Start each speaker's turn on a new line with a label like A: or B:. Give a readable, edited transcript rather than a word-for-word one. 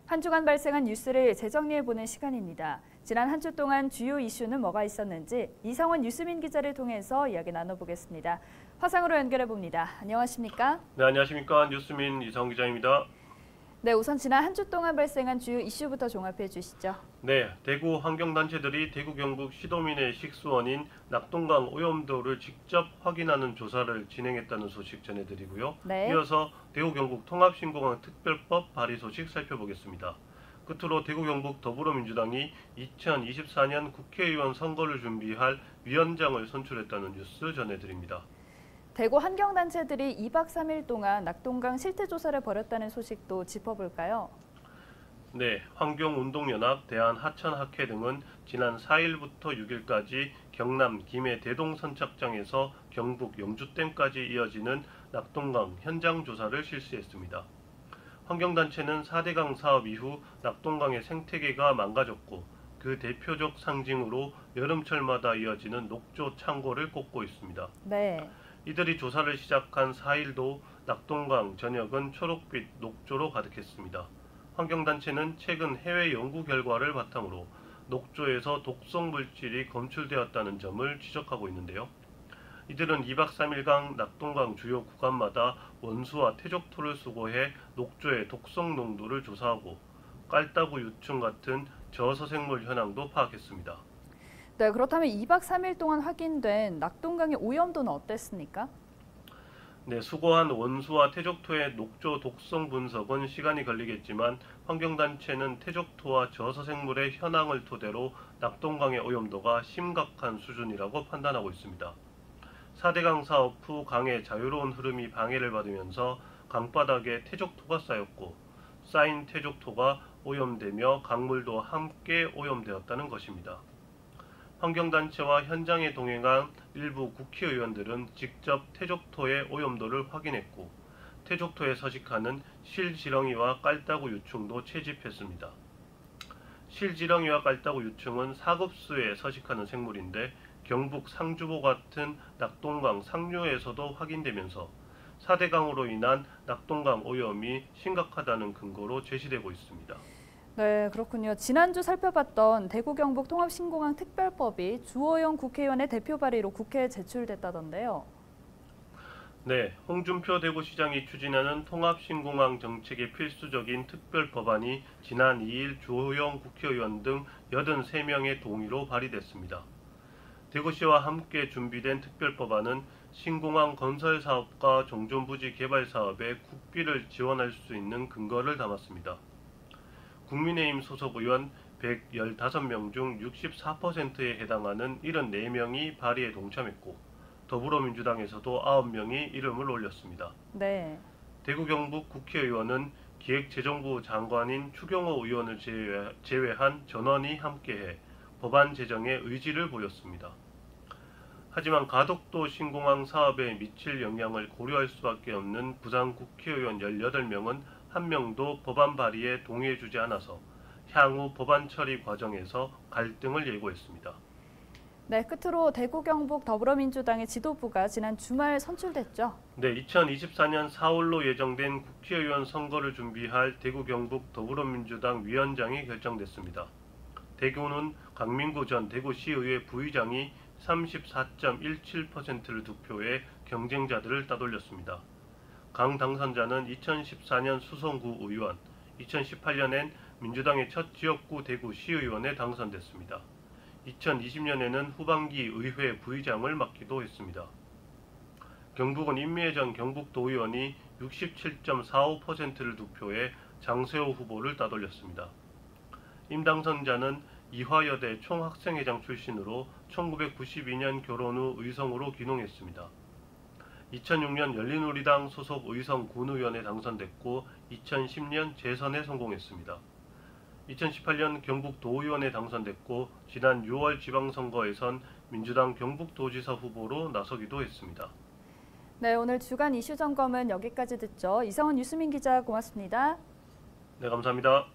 A: 한 주간 발생한 뉴스를 재정리해보는 시간입니다. 지난 한 주 동안 주요 이슈는 뭐가 있었는지 이성원 뉴스민 기자를 통해서 이야기 나눠보겠습니다. 화상으로 연결해봅니다. 안녕하십니까?
B: 네, 안녕하십니까? 뉴스민 이성원 기자입니다.
A: 네, 우선 지난 한 주 동안 발생한 주요 이슈부터 종합해 주시죠.
B: 네, 대구 환경단체들이 대구 경북 시도민의 식수원인 낙동강 오염도를 직접 확인하는 조사를 진행했다는 소식 전해드리고요.
A: 네.
B: 이어서 대구 경북 통합신공항 특별법 발의 소식 살펴보겠습니다. 끝으로 대구 경북 더불어민주당이 2024년 국회의원 선거를 준비할 위원장을 선출했다는 뉴스 전해드립니다.
A: 대구 환경단체들이 2박 3일 동안 낙동강 실태조사를 벌였다는 소식도 짚어볼까요?
B: 네, 환경운동연합, 대한하천학회 등은 지난 4일부터 6일까지 경남 김해 대동선착장에서 경북 영주댐까지 이어지는 낙동강 현장 조사를 실시했습니다. 환경단체는 4대강 사업 이후 낙동강의 생태계가 망가졌고 그 대표적 상징으로 여름철마다 이어지는 녹조 창고를 꽂고 있습니다.
A: 네.
B: 이들이 조사를 시작한 4일도 낙동강 전역은 초록빛 녹조로 가득했습니다. 환경단체는 최근 해외 연구 결과를 바탕으로 녹조에서 독성 물질이 검출되었다는 점을 지적하고 있는데요. 이들은 2박 3일간 낙동강 주요 구간마다 원수와 퇴적토를 수거해 녹조의 독성 농도를 조사하고 깔따구 유충 같은 저서생물 현황도 파악했습니다.
A: 네, 그렇다면 2박 3일 동안 확인된 낙동강의 오염도는 어땠습니까?
B: 네, 수거한 원수와 퇴적토의 녹조 독성 분석은 시간이 걸리겠지만 환경단체는 퇴적토와 저서생물의 현황을 토대로 낙동강의 오염도가 심각한 수준이라고 판단하고 있습니다. 4대강 사업 후 강의 자유로운 흐름이 방해를 받으면서 강바닥에 퇴적토가 쌓였고 쌓인 퇴적토가 오염되며 강물도 함께 오염되었다는 것입니다. 환경단체와 현장에 동행한 일부 국회의원들은 직접 퇴적토의 오염도를 확인했고 퇴적토에 서식하는 실지렁이와 깔따구 유충도 채집했습니다. 실지렁이와 깔따구 유충은 사급수에 서식하는 생물인데 경북 상주보 같은 낙동강 상류에서도 확인되면서 4대강으로 인한 낙동강 오염이 심각하다는 근거로 제시되고 있습니다.
A: 네, 그렇군요. 지난주 살펴봤던 대구 경북 통합신공항 특별법이 주호영 국회의원의 대표 발의로 국회에 제출됐다던데요.
B: 네, 홍준표 대구시장이 추진하는 통합신공항 정책의 필수적인 특별법안이 지난 2일 주호영 국회의원 등 83명의 동의로 발의됐습니다. 대구시와 함께 준비된 특별법안은 신공항 건설 사업과 종전부지 개발 사업에 국비를 지원할 수 있는 근거를 담았습니다. 국민의힘 소속 의원 115명 중 64%에 해당하는 74명이 발의에 동참했고 더불어민주당에서도 9명이 이름을 올렸습니다.
A: 네.
B: 대구 경북 국회의원은 기획재정부 장관인 추경호 의원을 제외한 전원이 함께해 법안 제정에 의지를 보였습니다. 하지만 가덕도 신공항 사업에 미칠 영향을 고려할 수밖에 없는 부산 국회의원 18명은 한 명도 법안 발의에 동의해주지 않아서 향후 법안 처리 과정에서 갈등을 예고했습니다.
A: 네, 끝으로 대구 경북 더불어민주당의 지도부가 지난 주말 선출됐죠.
B: 네, 2024년 4월로 예정된 국회의원 선거를 준비할 대구 경북 더불어민주당 위원장이 결정됐습니다. 대구는 강민구 전 대구시의회 부의장이 34.17%를 득표해 경쟁자들을 따돌렸습니다. 강 당선자는 2014년 수성구 의원, 2018년엔 민주당의 첫 지역구 대구 시의원에 당선됐습니다. 2020년에는 후반기 의회 부의장을 맡기도 했습니다. 경북은 임미애 경북도의원이 67.45%를 득표해 장세호 후보를 따돌렸습니다. 임 당선자는 이화여대 총학생회장 출신으로 1992년 결혼 후 의성으로 귀농했습니다. 2006년 열린우리당 소속 의성 군의원에 당선됐고 2010년 재선에 성공했습니다. 2018년 경북도의원에 당선됐고 지난 6월 지방선거에선 민주당 경북도지사 후보로 나서기도 했습니다.
A: 네, 오늘 주간 이슈 점검은 여기까지 듣죠. 이성원 뉴스민 기자 고맙습니다.
B: 네, 감사합니다.